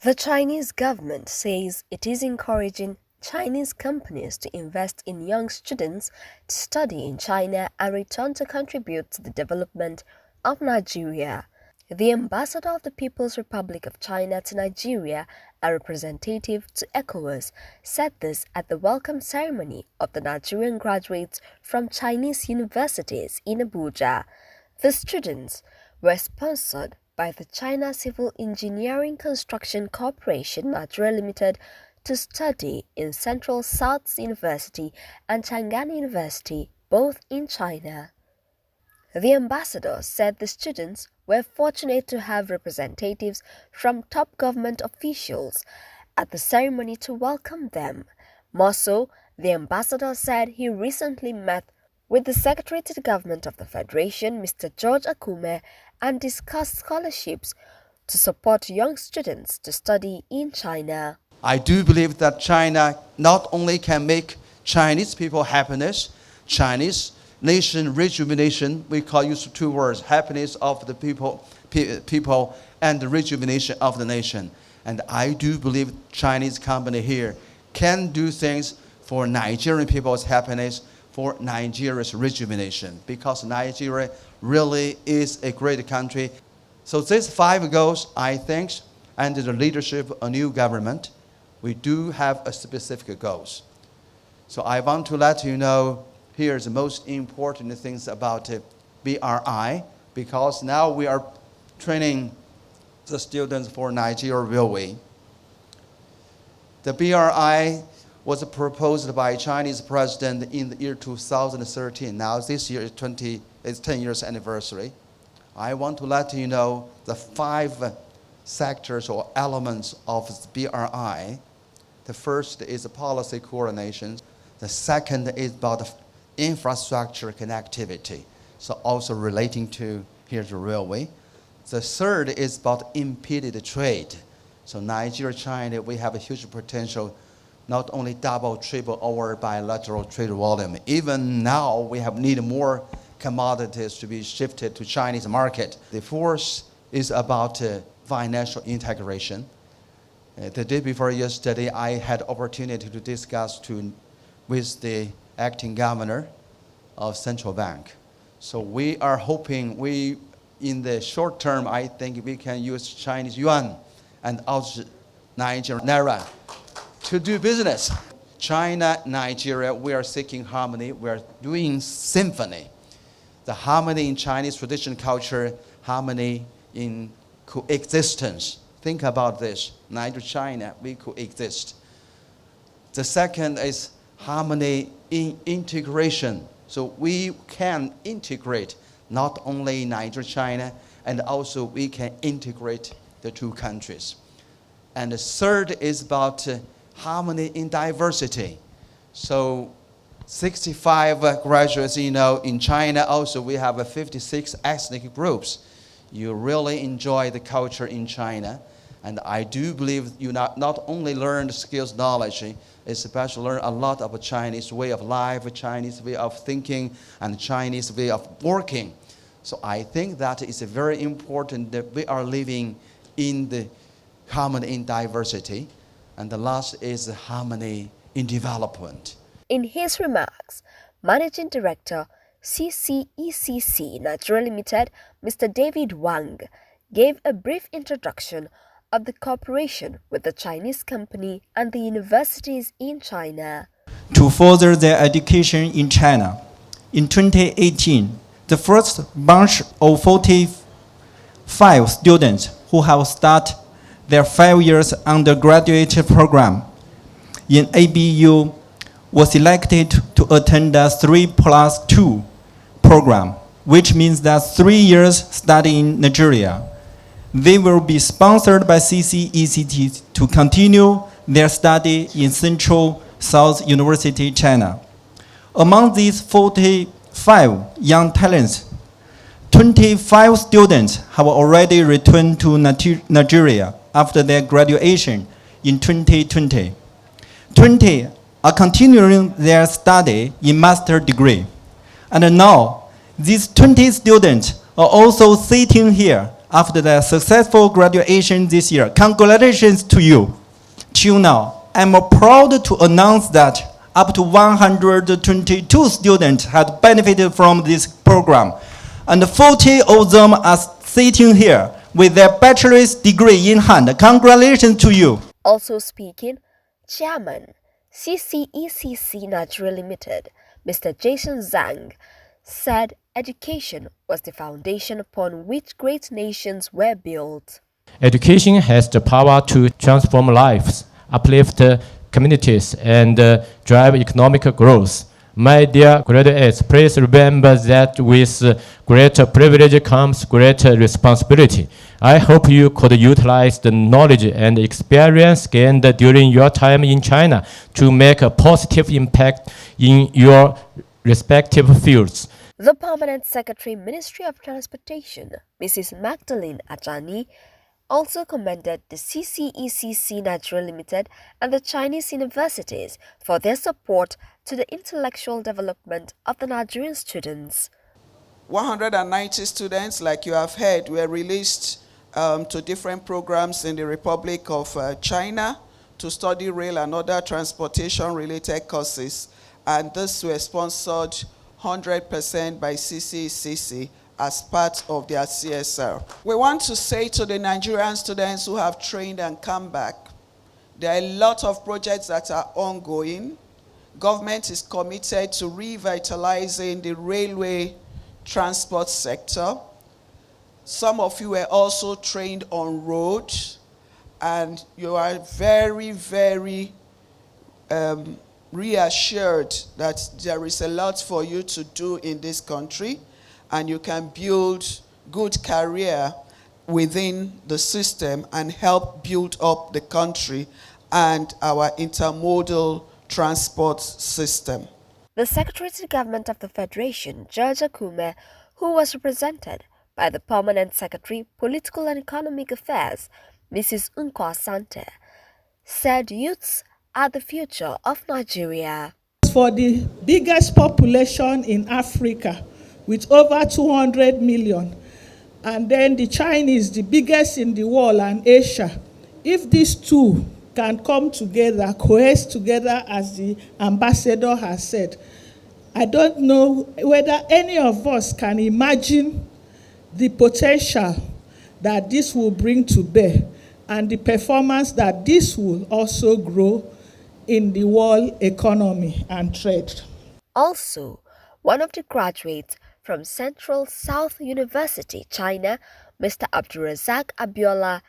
The Chinese government says it is encouraging Chinese companies to invest in young students to study in China and return to contribute to the development of Nigeria. The ambassador of the People's Republic of China to Nigeria, a representative to ECOWAS, said this at the welcome ceremony of the Nigerian graduates from Chinese universities in Abuja. The students were sponsored by the China Civil Engineering Construction Corporation Nigeria Limited to study in Central South University and Chang'an University, both in China. The ambassador said the students were fortunate to have representatives from top government officials at the ceremony to welcome them. More so, the ambassador said he recently met with the Secretary to the Government of the Federation, Mr. George Akume, and discussed scholarships to support young students to study in China. I do believe that China not only can make Chinese people happiness, Chinese nation rejuvenation, we call use two words, happiness of the people and the rejuvenation of the nation. And I do believe Chinese company here can do things for Nigerian people's happiness, for Nigeria's rejuvenation, because Nigeria really is a great country. So these 5 goals, I think, under the leadership of a new government, we do have a specific goals. So I want to let you know here's the most important things about BRI, because now we are training the students for Nigeria Railway. The BRI was proposed by Chinese president in the year 2013. Now this year is 10 years anniversary. I want to let you know the 5 sectors or elements of the BRI. The first is policy coordination. The second is about infrastructure connectivity, so also relating to here's the railway. The third is about impeded trade. So Nigeria, China, we have a huge potential, not only double, triple our bilateral trade volume. Even now, we have need more commodities to be shifted to Chinese market. The fourth is about financial integration. The day before yesterday, I had opportunity to discuss with the acting governor of central bank. So we are hoping in the short term, I think we can use Chinese yuan and also Nigerian naira to do business. China, Nigeria, we are seeking harmony. We are doing symphony. The harmony in Chinese traditional culture, harmony in coexistence. Think about this. Nigeria, China, we coexist. The second is harmony in integration. So we can integrate not only Nigeria, China, and also we can integrate the two countries. And the third is about harmony in diversity. So 65 graduates, in China also we have 56 ethnic groups. You really enjoy the culture in China. And I do believe you not only learn the skills, knowledge, especially learn a lot of Chinese way of life, Chinese way of thinking, and Chinese way of working. So I think that is very important that we are living in the harmony in diversity. And the last is harmony in development. In his remarks, Managing Director, CCECC Nigeria Limited, Mr. David Wang, gave a brief introduction of the cooperation with the Chinese company and the universities in China. To further their education in China. In 2018, the first batch of 45 students who have started their 5 years undergraduate program in ABU was selected to attend the 3+2 program, which means that 3 years study in Nigeria. They will be sponsored by CCECT to continue their study in Central South University, China. Among these 45 young talents, 25 students have already returned to Nigeria after their graduation in 2020. 20 are continuing their study in master degree. And now, these 20 students are also sitting here after their successful graduation this year. Congratulations to you. Till now, I'm proud to announce that up to 122 students had benefited from this program, and 40 of them are sitting here with their bachelor's degree in hand. Congratulations to you. Also speaking, Chairman, CCECC Nigeria Limited, Mr. Jason Zhang, said education was the foundation upon which great nations were built. Education has the power to transform lives, uplift communities, and drive economic growth. My dear graduates, please remember that with greater privilege comes greater responsibility. I hope you could utilize the knowledge and experience gained during your time in China to make a positive impact in your respective fields. The Permanent Secretary, Ministry of Transportation, Mrs. Magdalene Ajani, also commended the CCECC Nigeria Limited and the Chinese universities for their support to the intellectual development of the Nigerian students. 190 students, like you have heard, were released to different programs in the Republic of China to study rail and other transportation-related courses. And this were sponsored 100% by CCECC as part of their CSR. We want to say to the Nigerian students who have trained and come back, there are a lot of projects that are ongoing. Government is committed to revitalizing the railway transport sector. Some of you were also trained on road, and you are very, very reassured that there is a lot for you to do in this country, and you can build good career within the system and help build up the country and our intermodal transport system. The Secretary to the Government of the Federation, George Akume, who was represented by the Permanent Secretary, Political and Economic Affairs, Mrs. Nkwa Sante, said youths are the future of Nigeria. For the biggest population in Africa, with over 200 million, and then the Chinese, the biggest in the world, and Asia, if these two can come together, coalesce together, as the ambassador has said, I don't know whether any of us can imagine the potential that this will bring to bear and the performance that this will also grow in the world economy and trade. Also, one of the graduates from Central South University, China, Mr. Abdulrazak Abiola,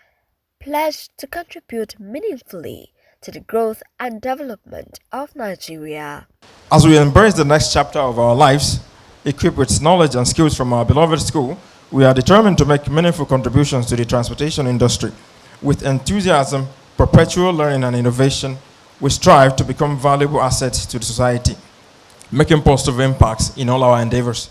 pledged to contribute meaningfully to the growth and development of Nigeria. As we embrace the next chapter of our lives, equipped with knowledge and skills from our beloved school, we are determined to make meaningful contributions to the transportation industry. With enthusiasm, perpetual learning, and innovation, we strive to become valuable assets to the society, making positive impacts in all our endeavors.